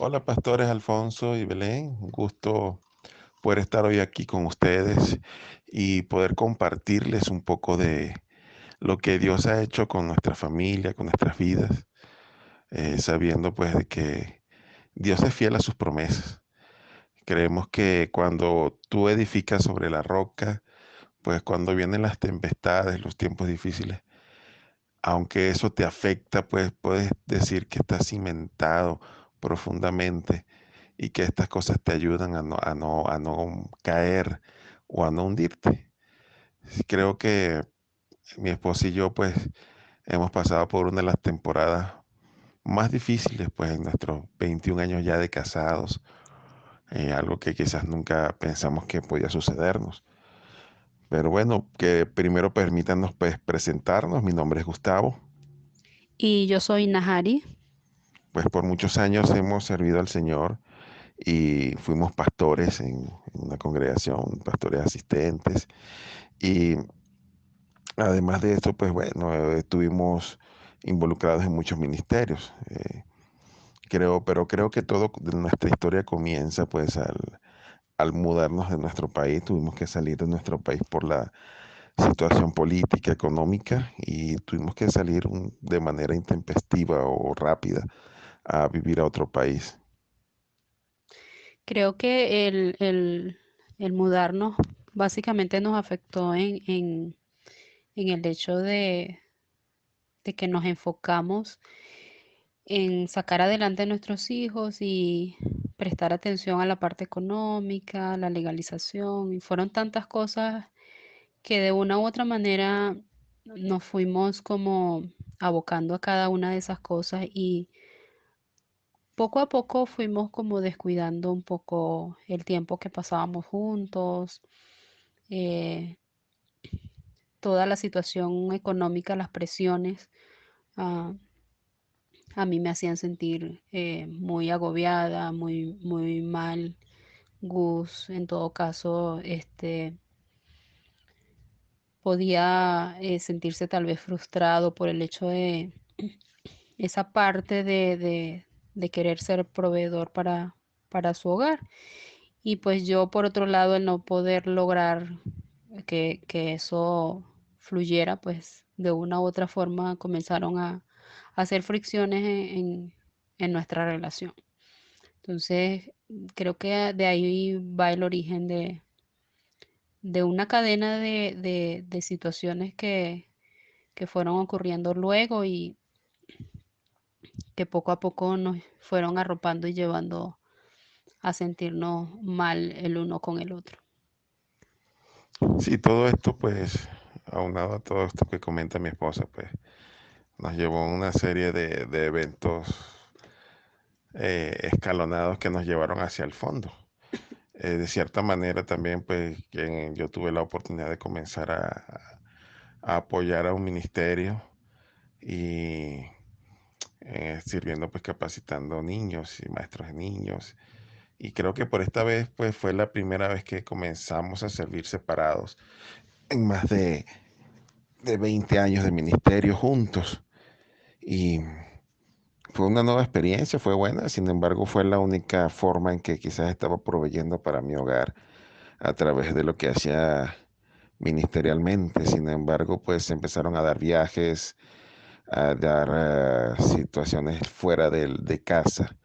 Hola, pastores Alfonso y Belén. Un gusto poder estar hoy aquí con ustedes y poder compartirles un poco de lo que Dios ha hecho con nuestra familia, con nuestras vidas, sabiendo pues de que Dios es fiel a sus promesas. Creemos que cuando tú edificas sobre la roca, pues cuando vienen las tempestades, los tiempos difíciles, aunque eso te afecta, pues puedes decir que está cimentado profundamente y que estas cosas te ayudan a no caer o a no hundirte. Sí, creo que mi esposa y yo, pues, hemos pasado por una de las temporadas más difíciles, pues, en nuestros 21 años ya de casados, algo que quizás nunca pensamos que podía sucedernos. Pero bueno, que primero permítanos, pues, presentarnos. Mi nombre es Gustavo. Y yo soy Nahari. Pues por muchos años hemos servido al Señor y fuimos pastores en una congregación, pastores asistentes. Y además de esto, pues bueno, estuvimos involucrados en muchos ministerios. Pero creo que todo de nuestra historia comienza pues al mudarnos de nuestro país. Tuvimos que salir de nuestro país por la situación política, económica, y tuvimos que salir de manera intempestiva o rápida a vivir a otro país. Creo que el mudarnos básicamente nos afectó en el hecho de que nos enfocamos en sacar adelante a nuestros hijos y prestar atención a la parte económica, la legalización, y fueron tantas cosas que de una u otra manera nos fuimos como abocando a cada una de esas cosas y poco a poco fuimos como descuidando un poco el tiempo que pasábamos juntos, eh, toda la situación económica, las presiones, ah, a mí me hacían sentir muy agobiada, muy mal. Gus, en todo caso, podía sentirse tal vez frustrado por el hecho de esa parte de querer ser proveedor para su hogar. Y pues yo, por otro lado, el no poder lograr que eso fluyera, pues de una u otra forma comenzaron a hacer fricciones en nuestra relación. Entonces, creo que de ahí va el origen de una cadena de situaciones que fueron ocurriendo luego y que poco a poco nos fueron arropando y llevando a sentirnos mal el uno con el otro. Sí, todo esto, pues, aunado a todo esto que comenta mi esposa, pues, nos llevó a una serie de eventos escalonados que nos llevaron hacia el fondo. De cierta manera también, pues, que yo tuve la oportunidad de comenzar a apoyar a un ministerio y sirviendo, pues, capacitando niños y maestros de niños. Y creo que por esta vez, pues, fue la primera vez que comenzamos a servir separados en más de 20 años de ministerio juntos. Y fue una nueva experiencia, fue buena, sin embargo fue la única forma en que quizás estaba proveyendo para mi hogar a través de lo que hacía ministerialmente. Sin embargo, pues empezaron a dar viajes, a dar situaciones fuera de casa,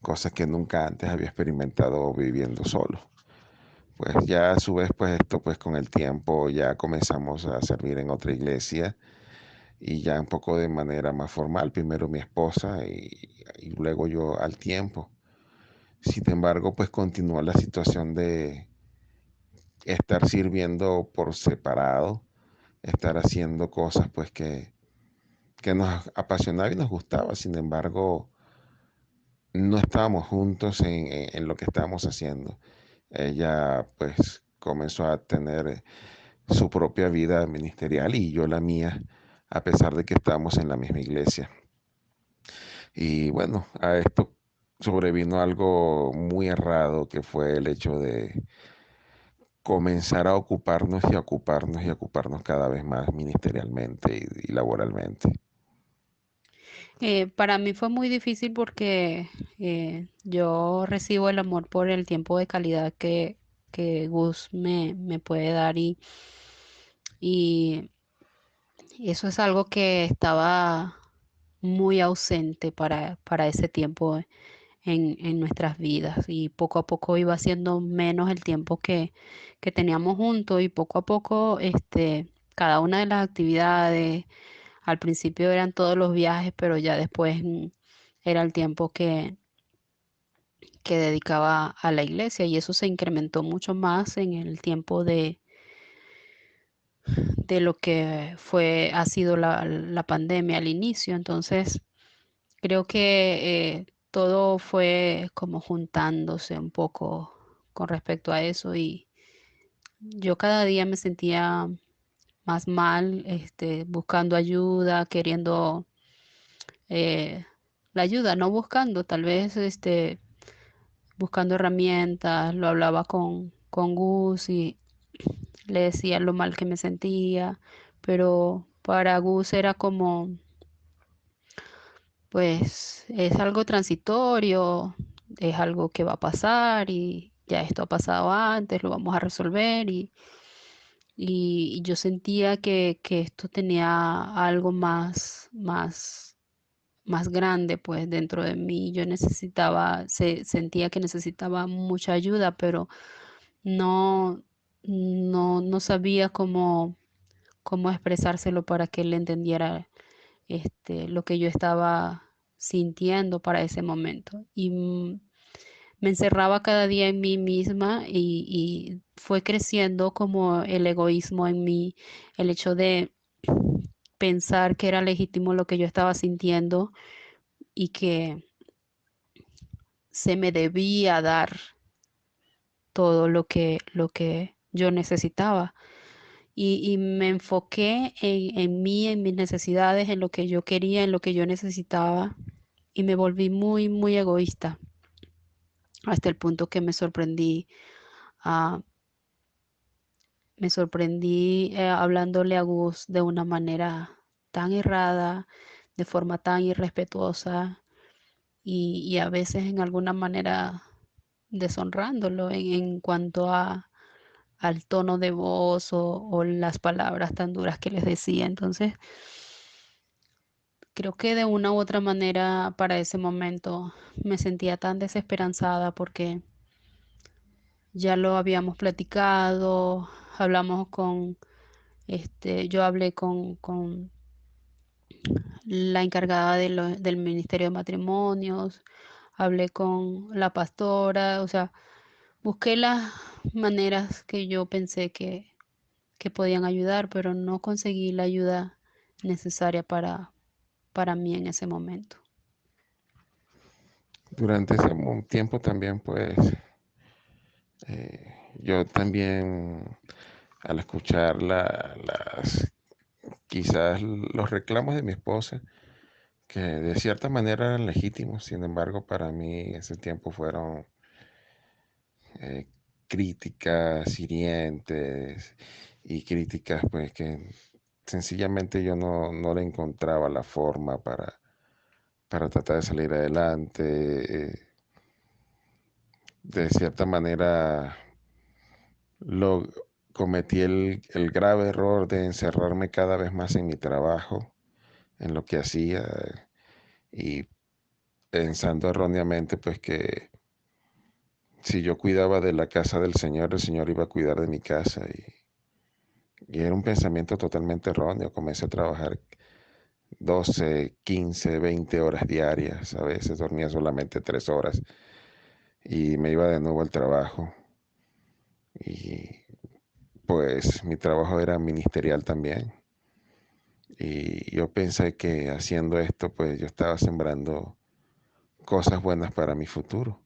cosas que nunca antes había experimentado viviendo solo. Pues ya a su vez, pues esto pues con el tiempo ya comenzamos a servir en otra iglesia y ya un poco de manera más formal, primero mi esposa y luego yo al tiempo. Sin embargo, pues continúa la situación de estar sirviendo por separado, estar haciendo cosas pues que nos apasionaba y nos gustaba. Sin embargo, no estábamos juntos en lo que estábamos haciendo. Ella pues comenzó a tener su propia vida ministerial y yo la mía, a pesar de que estábamos en la misma iglesia. Y bueno, a esto sobrevino algo muy errado que fue el hecho de comenzar a ocuparnos y a ocuparnos y a ocuparnos cada vez más ministerialmente y laboralmente. Para mí fue muy difícil porque yo recibo el amor por el tiempo de calidad que Gus me puede dar y eso es algo que estaba muy ausente para ese tiempo en nuestras vidas y poco a poco iba siendo menos el tiempo que teníamos juntos y poco a poco cada una de las actividades, al principio eran todos los viajes, pero ya después era el tiempo que dedicaba a la iglesia y eso se incrementó mucho más en el tiempo de lo que ha sido la pandemia al inicio. Entonces, creo que todo fue como juntándose un poco con respecto a eso y yo cada día me sentía más mal, buscando ayuda, queriendo eh, la ayuda, no buscando, tal vez buscando herramientas, lo hablaba con Gus y le decía lo mal que me sentía, pero para Gus era como, pues es algo transitorio, es algo que va a pasar y ya esto ha pasado antes, lo vamos a resolver y yo sentía que esto tenía algo más grande pues dentro de mí. Yo sentía que necesitaba mucha ayuda, pero no, no sabía cómo expresárselo para que él entendiera lo que yo estaba sintiendo para ese momento. Y me encerraba cada día en mí misma y fue creciendo como el egoísmo en mí, el hecho de pensar que era legítimo lo que yo estaba sintiendo y que se me debía dar todo lo que yo necesitaba. Y me enfoqué en mí, en mis necesidades, en lo que yo quería, en lo que yo necesitaba, y me volví muy, muy egoísta, hasta el punto que ah, me sorprendí hablándole a Gus de una manera tan errada, de forma tan irrespetuosa, y a veces en alguna manera deshonrándolo en cuanto al tono de voz o las palabras tan duras que les decía. Entonces, creo que de una u otra manera para ese momento me sentía tan desesperanzada porque ya lo habíamos platicado, hablamos yo hablé con la encargada del Ministerio de Matrimonios, hablé con la pastora, o sea, busqué las maneras que yo pensé que podían ayudar, pero no conseguí la ayuda necesaria para mí en ese momento. Durante ese tiempo también, pues, yo también, al escuchar quizás los reclamos de mi esposa, que de cierta manera eran legítimos, sin embargo, para mí ese tiempo fueron eh, críticas hirientes y críticas, pues, que sencillamente yo no le encontraba la forma para tratar de salir adelante. De cierta manera, lo cometí el grave error de encerrarme cada vez más en mi trabajo, en lo que hacía, y pensando erróneamente, pues que si yo cuidaba de la casa del Señor, el Señor iba a cuidar de mi casa. Y era un pensamiento totalmente erróneo. Comencé a trabajar 12, 15, 20 horas diarias. A veces dormía solamente 3 horas y me iba de nuevo al trabajo. Y pues mi trabajo era ministerial también. Y yo pensé que haciendo esto, pues yo estaba sembrando cosas buenas para mi futuro.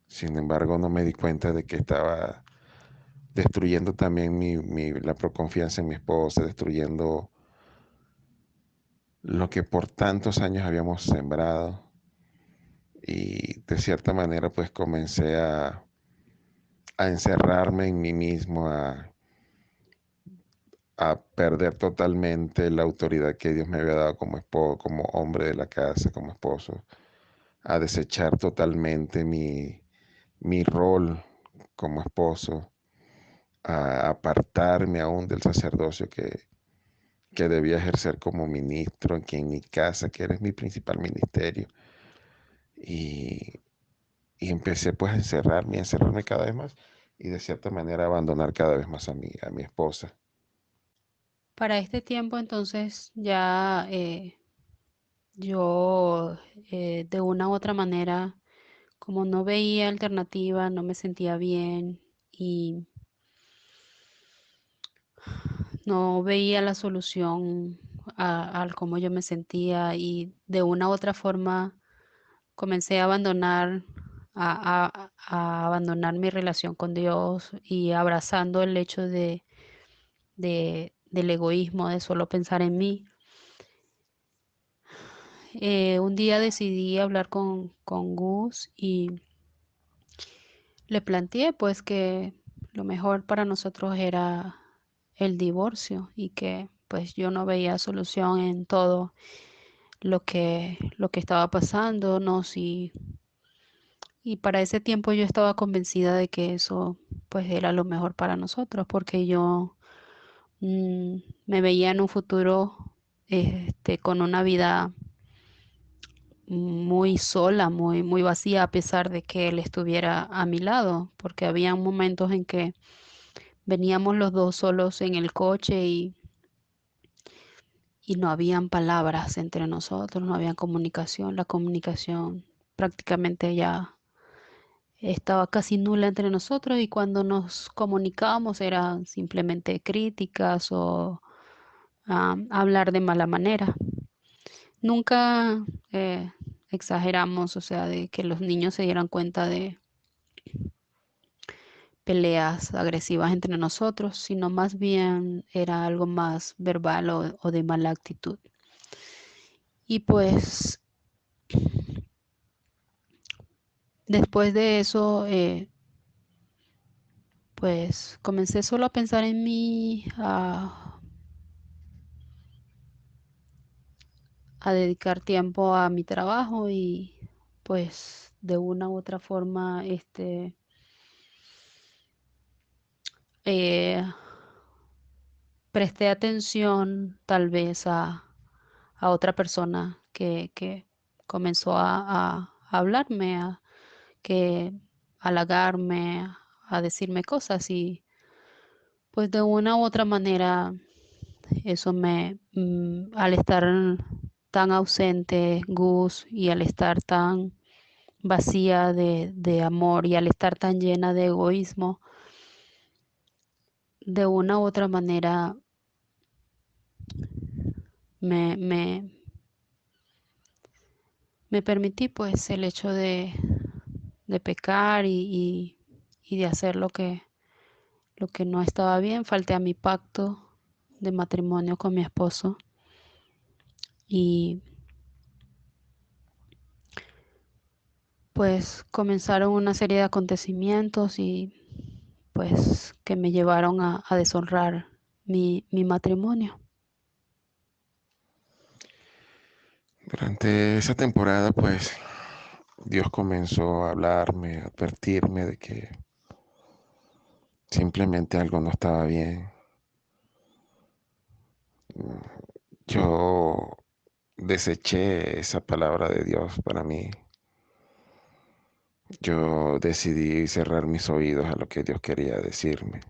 Sin embargo, no me di cuenta de que estaba destruyendo también la confianza en mi esposa, destruyendo lo que por tantos años habíamos sembrado. Y de cierta manera, pues comencé a encerrarme en mí mismo, a perder totalmente la autoridad que Dios me había dado como esposo, como hombre de la casa, como esposo, a desechar totalmente mi rol como esposo, a apartarme aún del sacerdocio que debía ejercer como ministro aquí en mi casa, que era mi principal ministerio. Y, y empecé pues a encerrarme cada vez más y de cierta manera a abandonar cada vez más a mi esposa. Para este tiempo, entonces, ya yo de una u otra manera, como no veía alternativa, no me sentía bien y no veía la solución al cómo yo me sentía y de una u otra forma comencé a abandonar, a abandonar mi relación con Dios y abrazando el hecho del egoísmo, de solo pensar en mí. Un día decidí hablar con Gus y le planteé pues que lo mejor para nosotros era el divorcio y que pues yo no veía solución en todo lo que estaba pasándonos y para ese tiempo yo estaba convencida de que eso pues era lo mejor para nosotros porque yo me veía en un futuro con una vida muy sola, muy vacía, a pesar de que él estuviera a mi lado, porque había momentos en que veníamos los dos solos en el coche y no habían palabras entre nosotros, no había comunicación, la comunicación prácticamente ya estaba casi nula entre nosotros y cuando nos comunicábamos eran simplemente críticas o hablar de mala manera. Nunca exageramos, o sea, de que los niños se dieran cuenta de peleas agresivas entre nosotros, sino más bien era algo más verbal o de mala actitud. Y pues después de eso, pues comencé solo a pensar en mí, a dedicar tiempo a mi trabajo y pues de una u otra forma, eh, presté atención tal vez a otra persona que comenzó a hablarme, que halagarme, a decirme cosas y pues de una u otra manera eso al estar tan ausente Gus y al estar tan vacía de amor y al estar tan llena de egoísmo, de una u otra manera me, me, me permití pues el hecho de pecar y de hacer lo que no estaba bien. Falté a mi pacto de matrimonio con mi esposo y pues comenzaron una serie de acontecimientos y pues que me llevaron a deshonrar mi matrimonio. Durante esa temporada, pues Dios comenzó a hablarme, a advertirme de que simplemente algo no estaba bien. Yo deseché esa palabra de Dios para mí. Yo decidí cerrar mis oídos a lo que Dios quería decirme.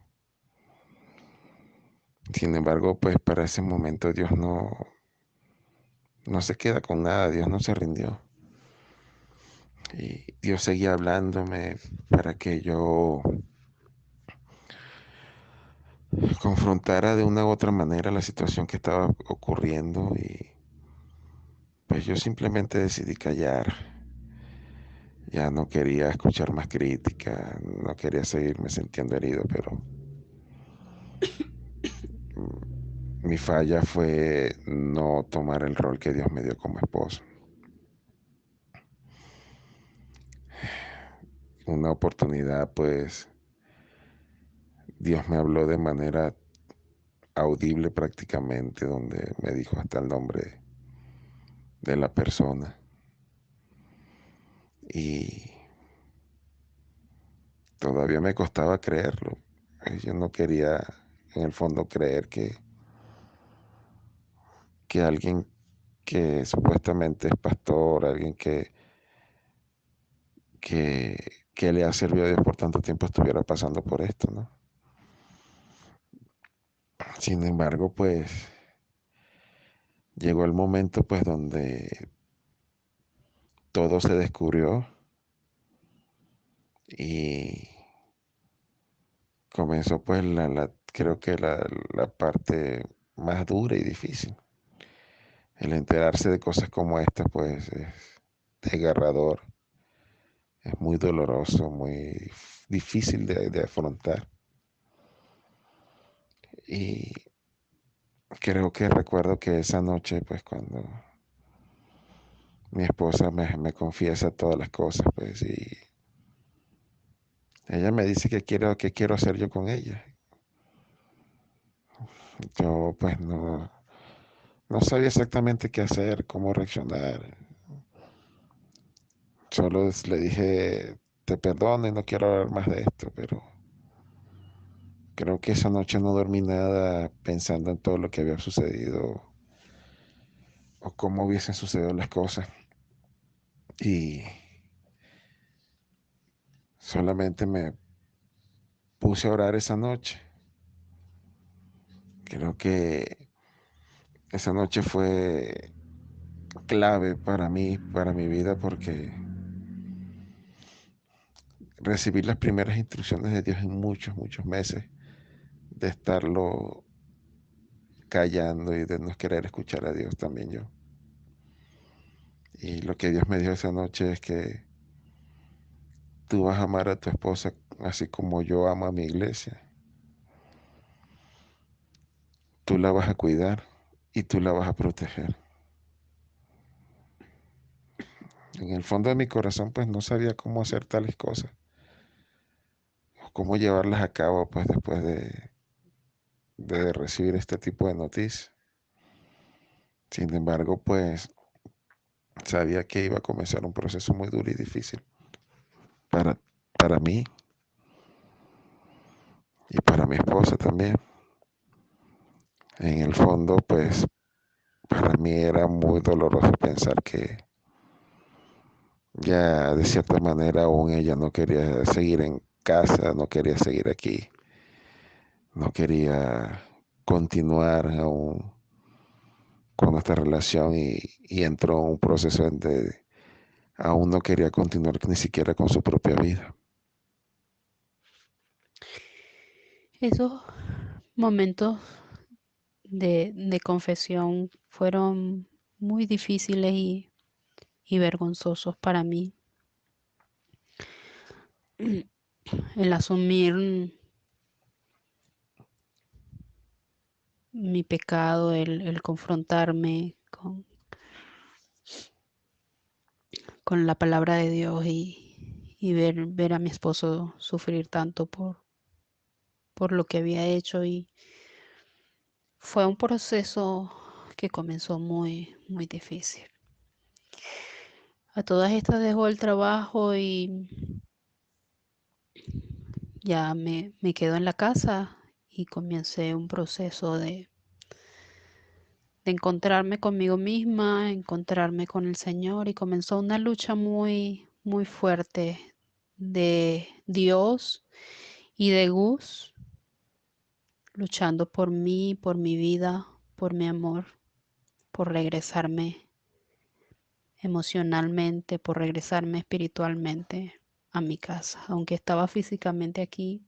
Sin embargo, pues para ese momento Dios no se queda con nada, Dios no se rindió. Y Dios seguía hablándome para que yo confrontara de una u otra manera la situación que estaba ocurriendo y pues yo simplemente decidí callar. Ya no quería escuchar más crítica, no quería seguirme sintiendo herido, pero mi falla fue no tomar el rol que Dios me dio como esposo. Una oportunidad, pues Dios me habló de manera audible prácticamente, donde me dijo hasta el nombre de la persona. Y todavía me costaba creerlo. Yo no quería, en el fondo, creer que alguien que supuestamente es pastor, alguien que le ha servido a Dios por tanto tiempo estuviera pasando por esto, ¿no? Sin embargo, pues llegó el momento pues donde todo se descubrió y comenzó pues creo que la parte más dura y difícil. El enterarse de cosas como esta pues es desgarrador, es muy doloroso, muy difícil de afrontar. Y creo que recuerdo que esa noche pues cuando mi esposa me confiesa todas las cosas pues y ella me dice que quiero hacer yo con ella. Yo pues no sabía exactamente qué hacer, cómo reaccionar. Solo le dije, te perdono y no quiero hablar más de esto, pero creo que esa noche no dormí nada pensando en todo lo que había sucedido o cómo hubiesen sucedido las cosas. Y solamente me puse a orar esa noche. Creo que esa noche fue clave para mí, para mi vida, porque recibí las primeras instrucciones de Dios en muchos, muchos meses de estarlo callando y de no querer escuchar a Dios también yo. Y lo que Dios me dijo esa noche es que tú vas a amar a tu esposa así como yo amo a mi iglesia. Tú la vas a cuidar y tú la vas a proteger. En el fondo de mi corazón pues no sabía cómo hacer tales cosas o cómo llevarlas a cabo pues después de recibir este tipo de noticias. Sin embargo pues sabía que iba a comenzar un proceso muy duro y difícil para, para mí y para mi esposa también. En el fondo pues para mí era muy doloroso pensar que ya de cierta manera aún ella no quería seguir en casa, no quería seguir aquí, no quería continuar aún con nuestra relación y entró en un proceso donde aún no quería continuar ni siquiera con su propia vida. Esos momentos de confesión fueron muy difíciles y vergonzosos para mí. El asumir mi pecado, el confrontarme con la palabra de Dios y ver a mi esposo sufrir tanto por lo que había hecho. Y fue un proceso que comenzó muy, muy difícil. A todas estas dejó el trabajo y ya me quedo en la casa y comencé un proceso de encontrarme conmigo misma, encontrarme con el Señor y comenzó una lucha muy, muy fuerte de Dios y de Gus, luchando por mí, por mi vida, por mi amor, por regresarme emocionalmente, por regresarme espiritualmente a mi casa. Aunque estaba físicamente aquí,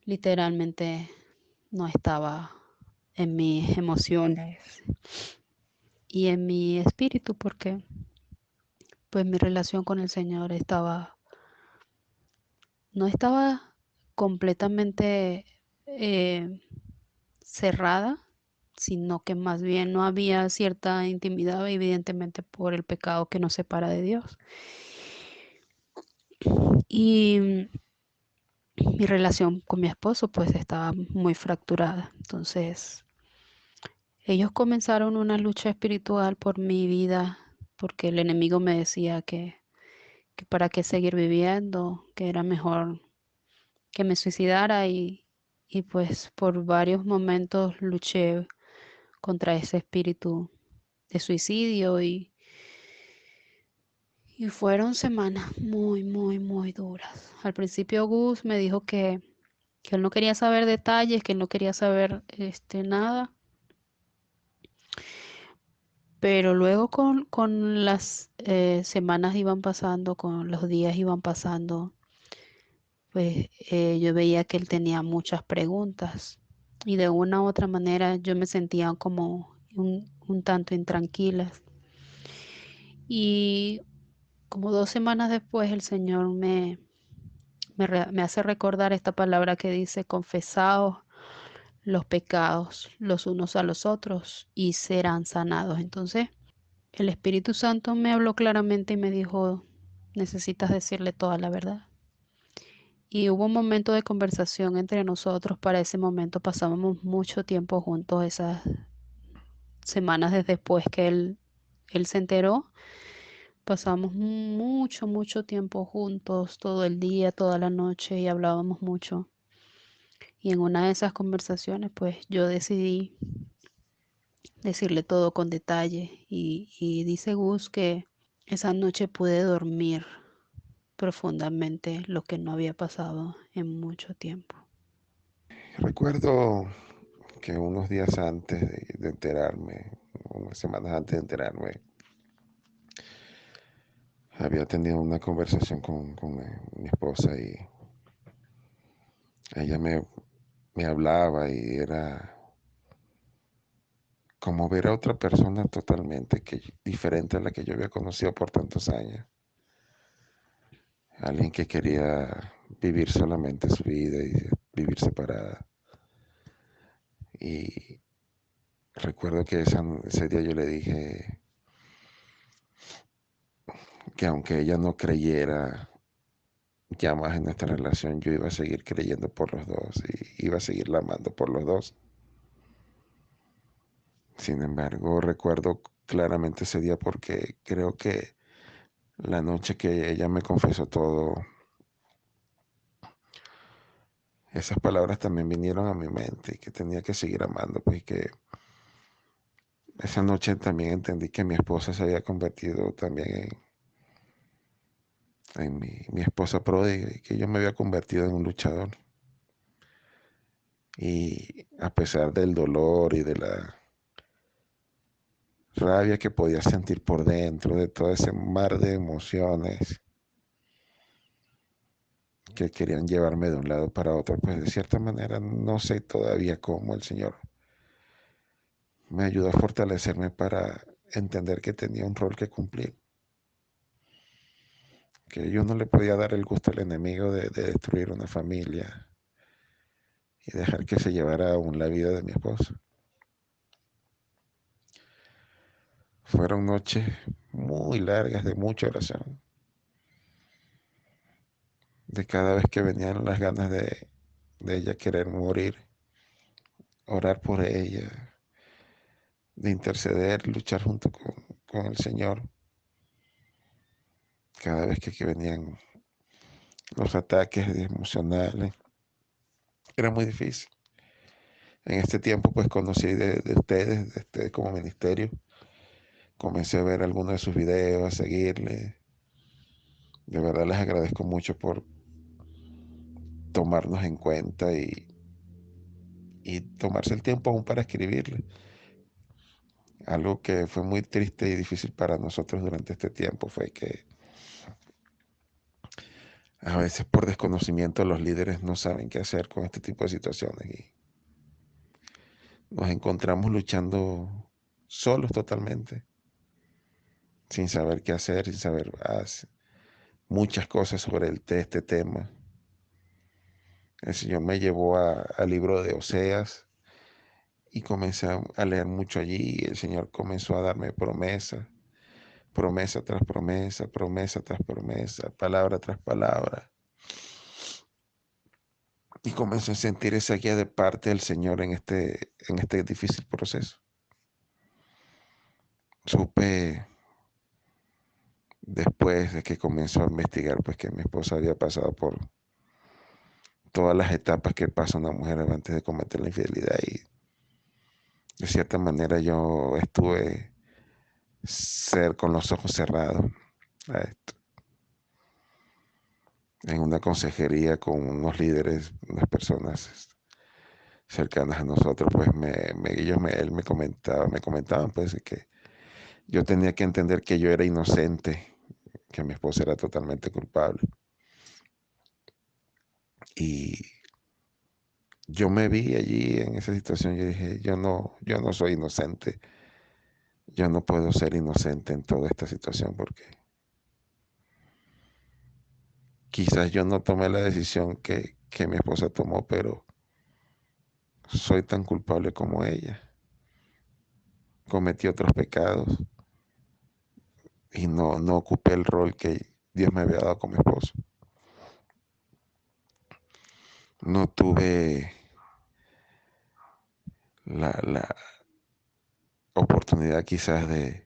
literalmente no estaba en mis emociones y en mi espíritu porque pues mi relación con el Señor no estaba completamente cerrada, sino que más bien no había cierta intimidad, evidentemente por el pecado que nos separa de Dios. Y mi relación con mi esposo pues estaba muy fracturada. Entonces, ellos comenzaron una lucha espiritual por mi vida, porque el enemigo me decía que para qué seguir viviendo, que era mejor que me suicidara y pues por varios momentos luché contra ese espíritu de suicidio y fueron semanas muy, muy, muy duras. Al principio Gus me dijo que él no quería saber detalles, que él no quería saber nada, pero luego con las semanas iban pasando, con los días iban pasando, pues yo veía que él tenía muchas preguntas y de una u otra manera yo me sentía como un tanto intranquila. Y como 2 semanas después el Señor me hace recordar esta palabra que dice, confesaos los pecados los unos a los otros y serán sanados. Entonces, el Espíritu Santo me habló claramente y me dijo, necesitas decirle toda la verdad. Y hubo un momento de conversación entre nosotros. Para ese momento pasábamos mucho tiempo juntos, esas semanas después que él se enteró. Pasamos mucho, mucho tiempo juntos, todo el día, toda la noche y hablábamos mucho. Y en una de esas conversaciones, pues yo decidí decirle todo con detalle y dice Gus que esa noche pude dormir profundamente, lo que no había pasado en mucho tiempo. Recuerdo que unos días antes de enterarme, unas semanas antes de enterarme, había tenido una conversación con mi esposa y ella me hablaba y era como ver a otra persona totalmente diferente a la que yo había conocido por tantos años. Alguien que quería vivir solamente su vida y vivir separada. Y recuerdo que ese día yo le dije que aunque ella no creyera ya más en nuestra relación, yo iba a seguir creyendo por los dos y iba a seguirla amando por los dos. Sin embargo, recuerdo claramente ese día porque creo que la noche que ella me confesó todo, esas palabras también vinieron a mi mente y que tenía que seguir amando, pues que esa noche también entendí que mi esposa se había convertido también en mi esposa pródiga y que yo me había convertido en un luchador. Y a pesar del dolor y de la rabia que podía sentir por dentro, de todo ese mar de emociones que querían llevarme de un lado para otro, pues de cierta manera no sé todavía cómo el Señor me ayudó a fortalecerme para entender que tenía un rol que cumplir, que yo no le podía dar el gusto al enemigo de destruir una familia y dejar que se llevara aún la vida de mi esposo. Fueron noches muy largas de mucha oración, de cada vez que venían las ganas de ella querer morir, orar por ella, de interceder, luchar junto con el Señor. Cada vez que venían los ataques emocionales, era muy difícil. En este tiempo pues conocí de ustedes, de ustedes como ministerio, comencé a ver algunos de sus videos, a seguirle. De verdad les agradezco mucho por tomarnos en cuenta y tomarse el tiempo aún para escribirle. Algo que fue muy triste y difícil para nosotros durante este tiempo fue que a veces por desconocimiento los líderes no saben qué hacer con este tipo de situaciones y nos encontramos luchando solos totalmente, sin saber qué hacer, sin saber muchas cosas sobre este tema. El Señor me llevó al libro de Oseas y comencé a leer mucho allí. El Señor comenzó a darme promesa, promesa tras promesa, promesa tras promesa, palabra tras palabra. y comencé a sentir esa guía de parte del Señor en este difícil proceso. Supe después de que comenzó a investigar, pues que mi esposa había pasado por todas las etapas que pasa una mujer antes de cometer la infidelidad y de cierta manera yo estuve con los ojos cerrados a esto. En una consejería con unos líderes, unas personas cercanas a nosotros, pues él me comentaban pues que yo tenía que entender que yo era inocente, que mi esposa era totalmente culpable. Y yo me vi allí en esa situación, yo dije, yo no soy inocente, yo no puedo ser inocente en toda esta situación porque quizás yo no tomé la decisión que mi esposa tomó, pero soy tan culpable como ella. Cometí otros pecados y no ocupé el rol que Dios me había dado como esposo. No tuve la oportunidad quizás de,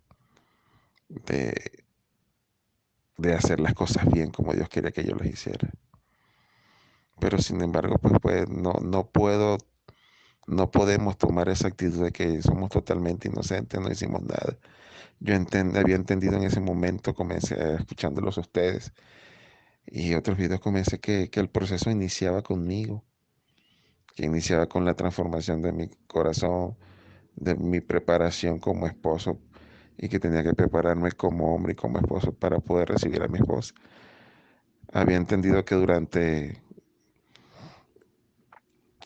de hacer las cosas bien como Dios quería que yo las hiciera. Pero sin embargo, pues no podemos tomar esa actitud de que somos totalmente inocentes, no hicimos nada. Yo había entendido en ese momento, comencé escuchándolos a ustedes y otros videos, comencé que el proceso iniciaba conmigo, que iniciaba con la transformación de mi corazón, de mi preparación como esposo y que tenía que prepararme como hombre y como esposo para poder recibir a mi esposa. Había entendido que durante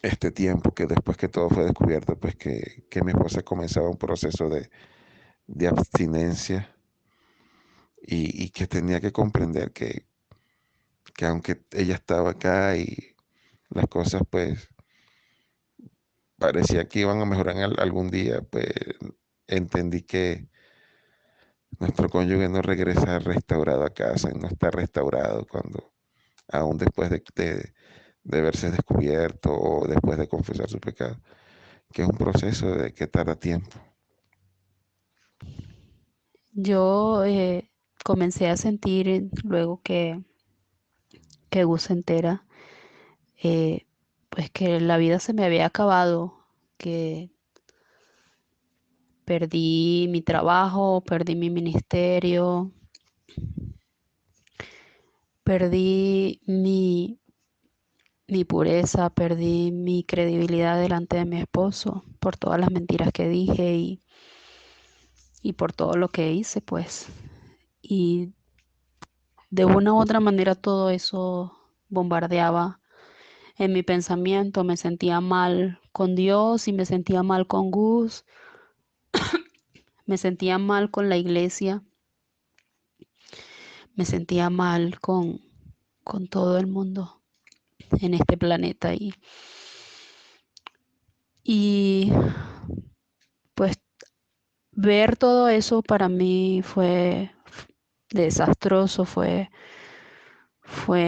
este tiempo, que después que todo fue descubierto, pues que mi esposa comenzaba un proceso de abstinencia y que tenía que comprender que aunque ella estaba acá y las cosas pues parecía que iban a mejorar algún día, pues entendí que nuestro cónyuge no regresa restaurado a casa y no está restaurado cuando, aún después de verse descubierto o después de confesar su pecado, que es un proceso de que tarda tiempo. Yo comencé a sentir luego que Gus se entera, eh, pues que la vida se me había acabado, que perdí mi trabajo, perdí mi ministerio, perdí mi pureza, perdí mi credibilidad delante de mi esposo por todas las mentiras que dije y por todo lo que hice, pues. Y de una u otra manera todo eso bombardeaba en mi pensamiento, me sentía mal con Dios y me sentía mal con Gus, me sentía mal con la iglesia, me sentía mal con todo el mundo en este planeta y pues ver todo eso para mí fue desastroso, fue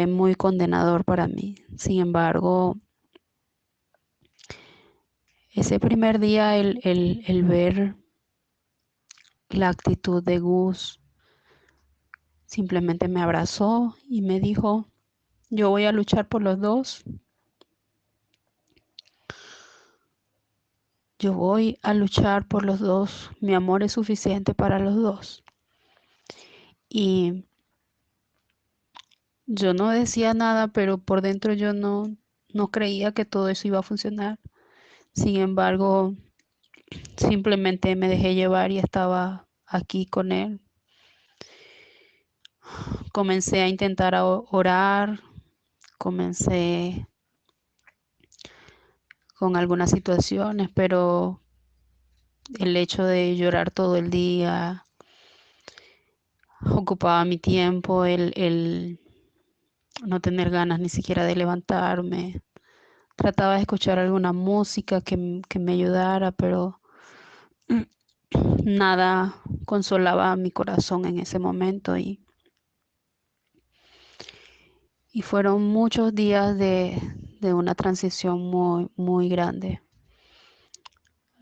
muy condenador para mí. Sin embargo, ese primer día el ver la actitud de Gus, simplemente me abrazó y me dijo, yo voy a luchar por los dos, yo voy a luchar por los dos, mi amor es suficiente para los dos. Y yo no decía nada, pero por dentro yo no creía que todo eso iba a funcionar. Sin embargo, simplemente me dejé llevar y estaba aquí con él. Comencé a intentar orar, comencé con algunas situaciones, pero el hecho de llorar todo el día ocupaba mi tiempo, el no tener ganas ni siquiera de levantarme. Trataba de escuchar alguna música que me ayudara, pero nada consolaba mi corazón en ese momento y fueron muchos días de una transición muy, muy grande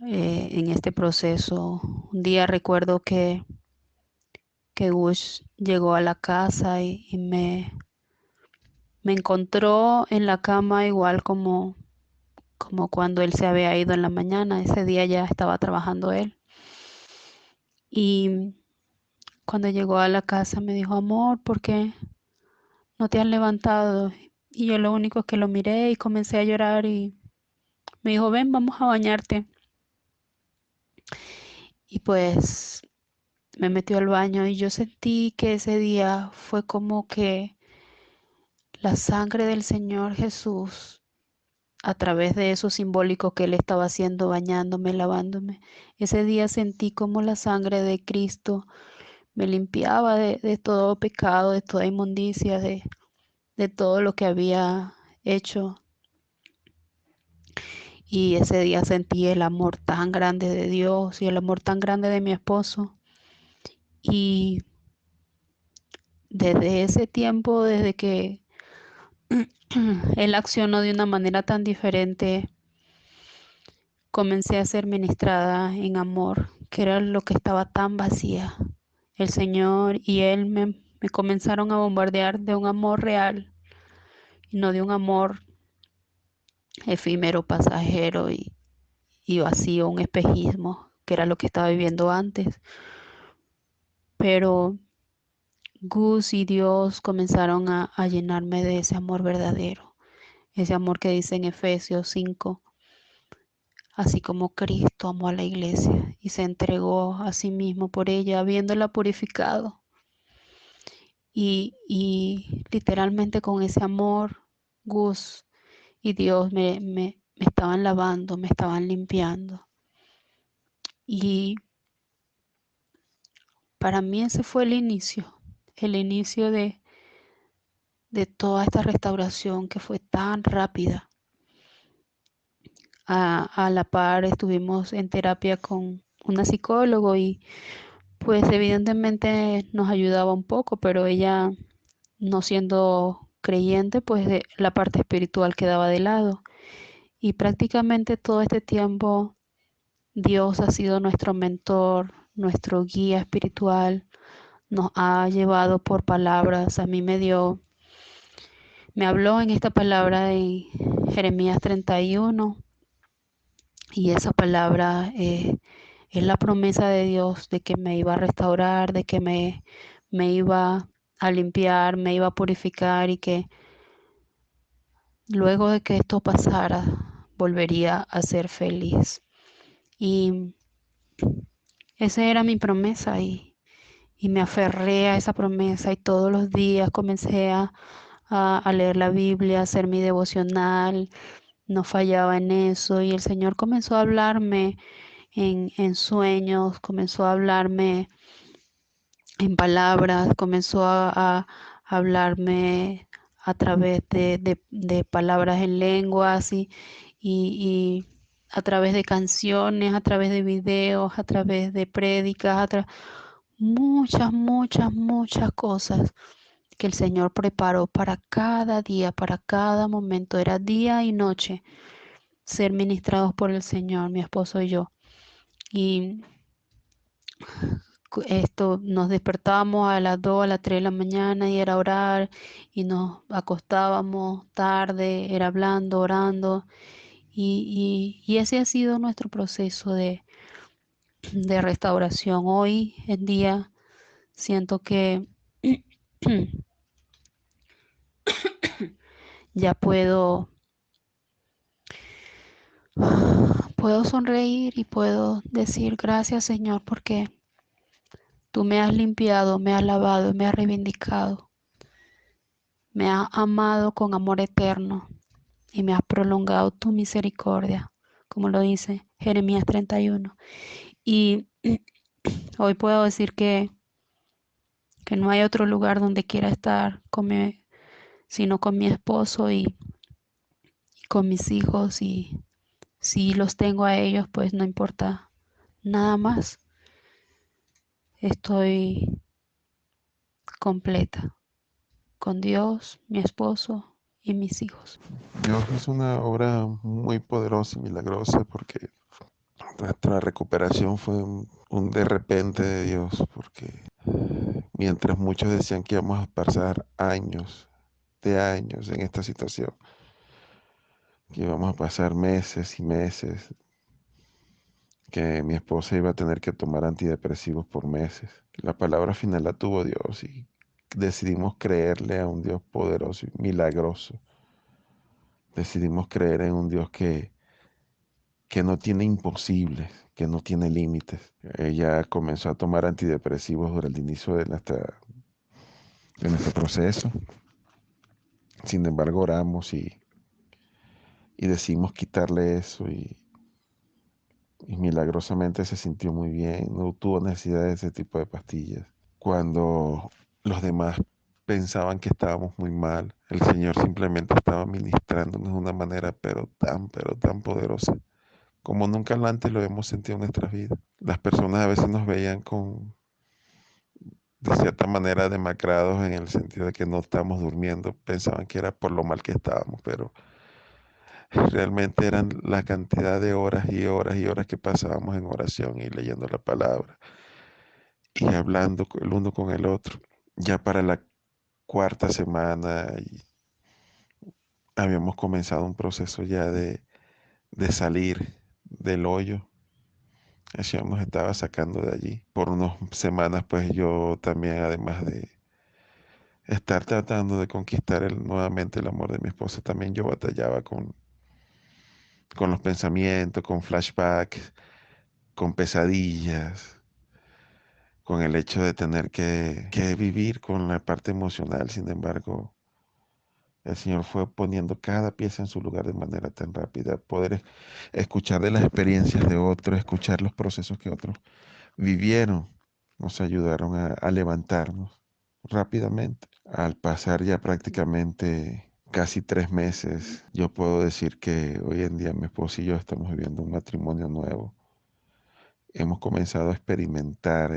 en este proceso. Un día recuerdo que Gush llegó a la casa y me encontró en la cama igual como cuando él se había ido en la mañana. Ese día ya estaba trabajando él. Y cuando llegó a la casa me dijo, amor, ¿por qué no te has levantado? Y yo lo único es que lo miré y comencé a llorar y me dijo, ven, vamos a bañarte. Y pues me metió al baño y yo sentí que ese día fue como que la sangre del Señor Jesús, a través de eso simbólico que Él estaba haciendo, bañándome, lavándome, ese día sentí como la sangre de Cristo me limpiaba de todo pecado, de toda inmundicia, de todo lo que había hecho. Y ese día sentí el amor tan grande de Dios y el amor tan grande de mi esposo. Y desde ese tiempo, desde que Él accionó de una manera tan diferente, comencé a ser ministrada en amor, que era lo que estaba tan vacía. El Señor y Él me comenzaron a bombardear de un amor real y no de un amor efímero, pasajero y vacío, un espejismo, que era lo que estaba viviendo antes. Pero Gus y Dios comenzaron a llenarme de ese amor verdadero, ese amor que dice en Efesios 5, así como Cristo amó a la iglesia y se entregó a sí mismo por ella, habiéndola purificado. Y literalmente con ese amor, Gus y Dios me estaban lavando, me estaban limpiando. Y para mí ese fue el inicio de toda esta restauración que fue tan rápida. A la par estuvimos en terapia con una psicóloga y pues evidentemente nos ayudaba un poco, pero ella no siendo creyente, pues la parte espiritual quedaba de lado. Y prácticamente todo este tiempo Dios ha sido nuestro mentor, nuestro guía espiritual, nos ha llevado por palabras. A mí me habló en esta palabra de Jeremías 31 y esa palabra es la promesa de Dios de que me iba a restaurar, de que me iba a limpiar, me iba a purificar y que luego de que esto pasara volvería a ser feliz. Y esa era mi promesa y me aferré a esa promesa y todos los días comencé a leer la Biblia, a hacer mi devocional, no fallaba en eso y el Señor comenzó a hablarme en sueños, comenzó a hablarme en palabras, comenzó a hablarme a través de palabras en lenguas y a través de canciones, a través de videos, a través de prédicas, muchas, muchas, muchas cosas que el Señor preparó para cada día, para cada momento. Era día y noche ser ministrados por el Señor, mi esposo y yo. Y esto nos despertábamos a las 2, a las 3 de la mañana y era orar y nos acostábamos tarde, era hablando, orando y ese ha sido nuestro proceso de restauración. Hoy en día siento que ya puedo sonreír y puedo decir gracias Señor porque tú me has limpiado, me has lavado, me has reivindicado, me has amado con amor eterno y me has prolongado tu misericordia, como lo dice Jeremías 31. Y hoy puedo decir que no hay otro lugar donde quiera estar sino con mi esposo y con mis hijos. Y si los tengo a ellos, pues no importa nada más. Estoy completa con Dios, mi esposo y mis hijos. Dios es una obra muy poderosa y milagrosa porque nuestra recuperación fue un de repente de Dios, porque mientras muchos decían que íbamos a pasar años de años en esta situación, que íbamos a pasar meses y meses, que mi esposa iba a tener que tomar antidepresivos por meses. La palabra final la tuvo Dios y decidimos creerle a un Dios poderoso y milagroso. Decidimos creer en un Dios que no tiene imposibles, que no tiene límites. Ella comenzó a tomar antidepresivos durante el inicio de nuestro proceso. Sin embargo, oramos y decidimos quitarle eso y milagrosamente se sintió muy bien. No tuvo necesidad de ese tipo de pastillas. Cuando los demás pensaban que estábamos muy mal, el Señor simplemente estaba ministrándonos de una manera pero tan poderosa como nunca antes lo hemos sentido en nuestras vidas. Las personas a veces nos veían de cierta manera, demacrados en el sentido de que no estábamos durmiendo. Pensaban que era por lo mal que estábamos, pero realmente eran la cantidad de horas y horas y horas que pasábamos en oración y leyendo la palabra y hablando el uno con el otro. Ya para la cuarta semana habíamos comenzado un proceso ya de salir del hoyo. El Señor nos estaba sacando de allí. Por unas semanas, pues yo también, además de estar tratando de conquistar nuevamente el amor de mi esposa, también yo batallaba con los pensamientos, con flashbacks, con pesadillas, con el hecho de tener que vivir con la parte emocional. Sin embargo, el Señor fue poniendo cada pieza en su lugar de manera tan rápida. Poder escuchar de las experiencias de otros, escuchar los procesos que otros vivieron, nos ayudaron a levantarnos rápidamente. Al pasar ya prácticamente casi 3 meses, yo puedo decir que hoy en día mi esposo y yo estamos viviendo un matrimonio nuevo. Hemos comenzado a experimentar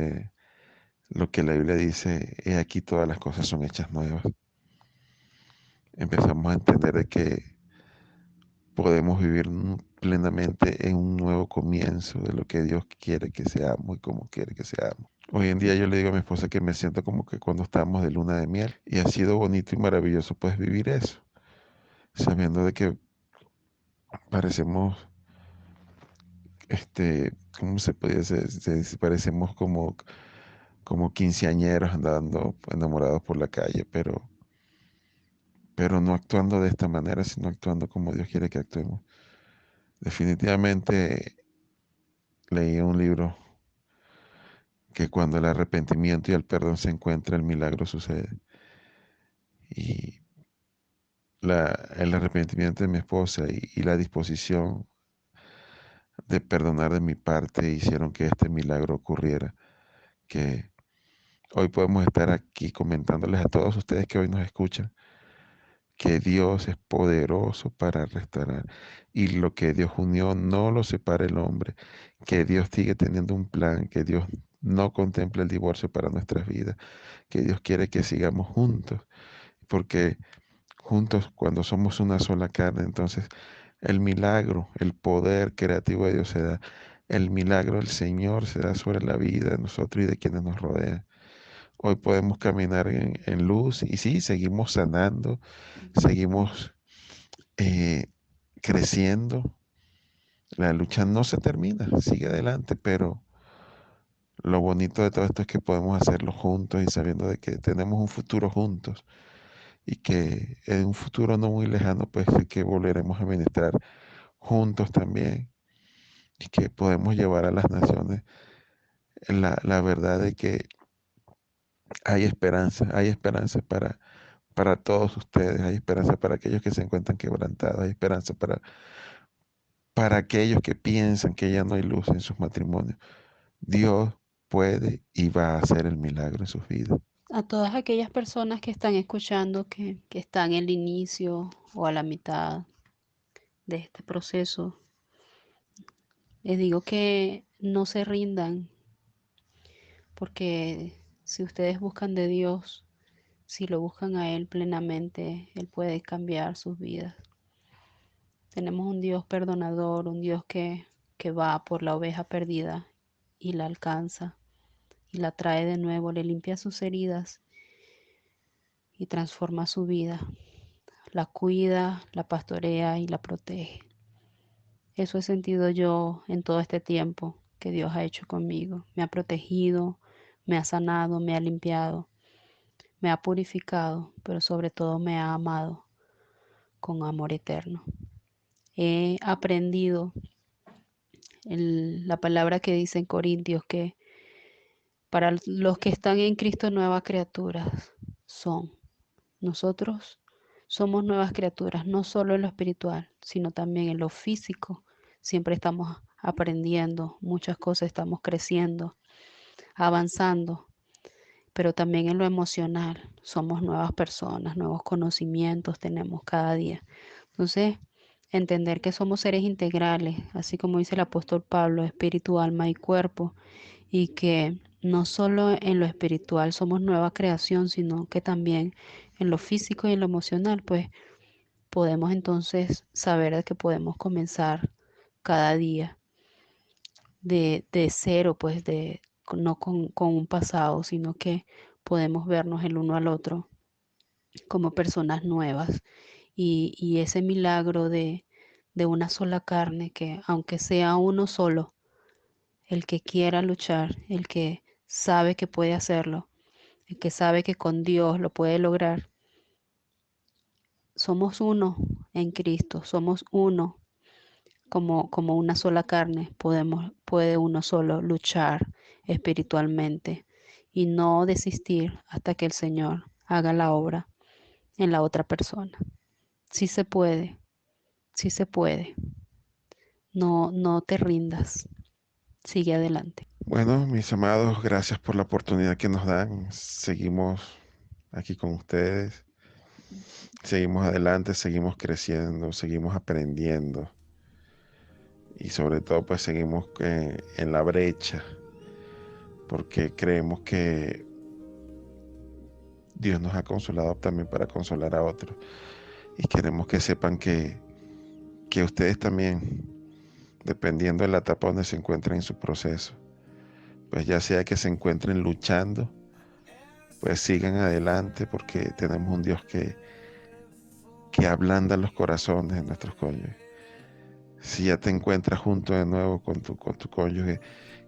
lo que la Biblia dice, he aquí todas las cosas son hechas nuevas. Empezamos a entender de que podemos vivir plenamente en un nuevo comienzo de lo que Dios quiere que seamos y cómo quiere que seamos. Hoy en día yo le digo a mi esposa que me siento como que cuando estábamos de luna de miel y ha sido bonito y maravilloso pues vivir eso, sabiendo de que parecemos, ¿cómo se podría decir? Parecemos como quinceañeros andando enamorados por la calle, pero no actuando de esta manera, sino actuando como Dios quiere que actuemos. Definitivamente leí un libro que cuando el arrepentimiento y el perdón se encuentran, el milagro sucede. Y el arrepentimiento de mi esposa y la disposición de perdonar de mi parte hicieron que este milagro ocurriera, que hoy podemos estar aquí comentándoles a todos ustedes que hoy nos escuchan, que Dios es poderoso para restaurar y lo que Dios unió no lo separa el hombre, que Dios sigue teniendo un plan, que Dios no contempla el divorcio para nuestras vidas, que Dios quiere que sigamos juntos, porque juntos cuando somos una sola carne, entonces el milagro, el poder creativo de Dios se da, el milagro del Señor se da sobre la vida de nosotros y de quienes nos rodean. Hoy podemos caminar en luz y sí, seguimos sanando, seguimos eh, creciendo. La lucha no se termina, sigue adelante, pero lo bonito de todo esto es que podemos hacerlo juntos y sabiendo de que tenemos un futuro juntos y que en un futuro no muy lejano, pues sí que volveremos a ministrar juntos también y que podemos llevar a las naciones la verdad de que hay esperanza para todos ustedes, hay esperanza para aquellos que se encuentran quebrantados, hay esperanza para aquellos que piensan que ya no hay luz en sus matrimonios. Dios puede y va a hacer el milagro en sus vidas. A todas aquellas personas que están escuchando, que están en el inicio o a la mitad de este proceso, les digo que no se rindan, porque si ustedes buscan de Dios, si lo buscan a Él plenamente, Él puede cambiar sus vidas. Tenemos un Dios perdonador, un Dios que va por la oveja perdida y la alcanza y la trae de nuevo, le limpia sus heridas y transforma su vida. La cuida, la pastorea y la protege. Eso he sentido yo en todo este tiempo que Dios ha hecho conmigo. Me ha protegido, me ha sanado, me ha limpiado, me ha purificado, pero sobre todo me ha amado con amor eterno. He aprendido la palabra que dice en Corintios que para los que están en Cristo nuevas criaturas son. Nosotros somos nuevas criaturas, no solo en lo espiritual, sino también en lo físico. Siempre estamos aprendiendo muchas cosas, estamos creciendo, avanzando, pero también en lo emocional. Somos nuevas personas, nuevos conocimientos tenemos cada día. Entonces, entender que somos seres integrales, así como dice el apóstol Pablo, espíritu, alma y cuerpo, y que no solo en lo espiritual somos nueva creación, sino que también en lo físico y en lo emocional, pues podemos entonces saber de que podemos comenzar cada día de cero, pues no con un pasado, sino que podemos vernos el uno al otro como personas nuevas. Y ese milagro de una sola carne, que aunque sea uno solo, el que quiera luchar, el que sabe que puede hacerlo, el que sabe que con Dios lo puede lograr, somos uno en Cristo, somos uno como una sola carne, puede uno solo luchar espiritualmente y no desistir hasta que el Señor haga la obra en la otra persona. Sí se puede, sí se puede. No, no te rindas, sigue adelante. Bueno, mis amados, gracias por la oportunidad que nos dan. Seguimos aquí con ustedes. Seguimos adelante, seguimos creciendo, seguimos aprendiendo y sobre todo pues seguimos en la brecha porque creemos que Dios nos ha consolado también para consolar a otros y queremos que sepan que ustedes también, dependiendo de la etapa donde se encuentren en su proceso, pues ya sea que se encuentren luchando, pues sigan adelante porque tenemos un Dios que ablanda los corazones de nuestros cónyuges. Si ya te encuentras junto de nuevo con tu cónyuge,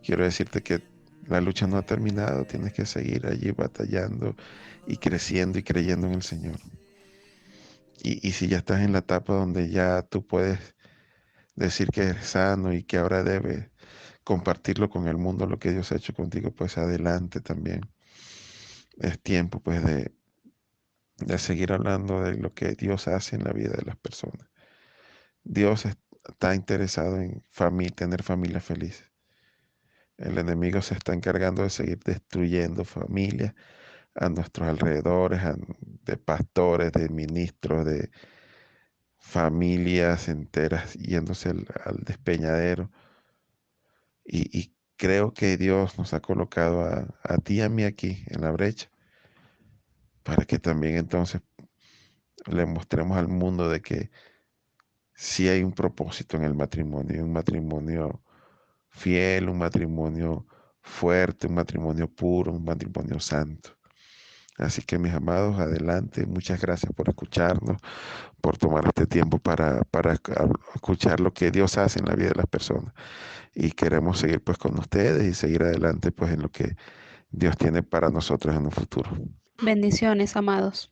quiero decirte que la lucha no ha terminado, tienes que seguir allí batallando y creciendo y creyendo en el Señor. Y si ya estás en la etapa donde ya tú puedes decir que eres sano y que ahora debes compartirlo con el mundo, lo que Dios ha hecho contigo, pues adelante también. Es tiempo pues de seguir hablando de lo que Dios hace en la vida de las personas. Dios está interesado en tener familias felices. El enemigo se está encargando de seguir destruyendo familias a nuestros alrededores, de pastores, de ministros, de familias enteras yéndose al despeñadero. Y creo que Dios nos ha colocado a ti y a mí aquí en la brecha para que también entonces le mostremos al mundo de que sí hay un propósito en el matrimonio, un matrimonio fiel, un matrimonio fuerte, un matrimonio puro, un matrimonio santo. Así que mis amados, adelante. Muchas gracias por escucharnos, por tomar este tiempo para escuchar lo que Dios hace en la vida de las personas. Y queremos seguir pues con ustedes y seguir adelante pues en lo que Dios tiene para nosotros en un futuro. Bendiciones, amados.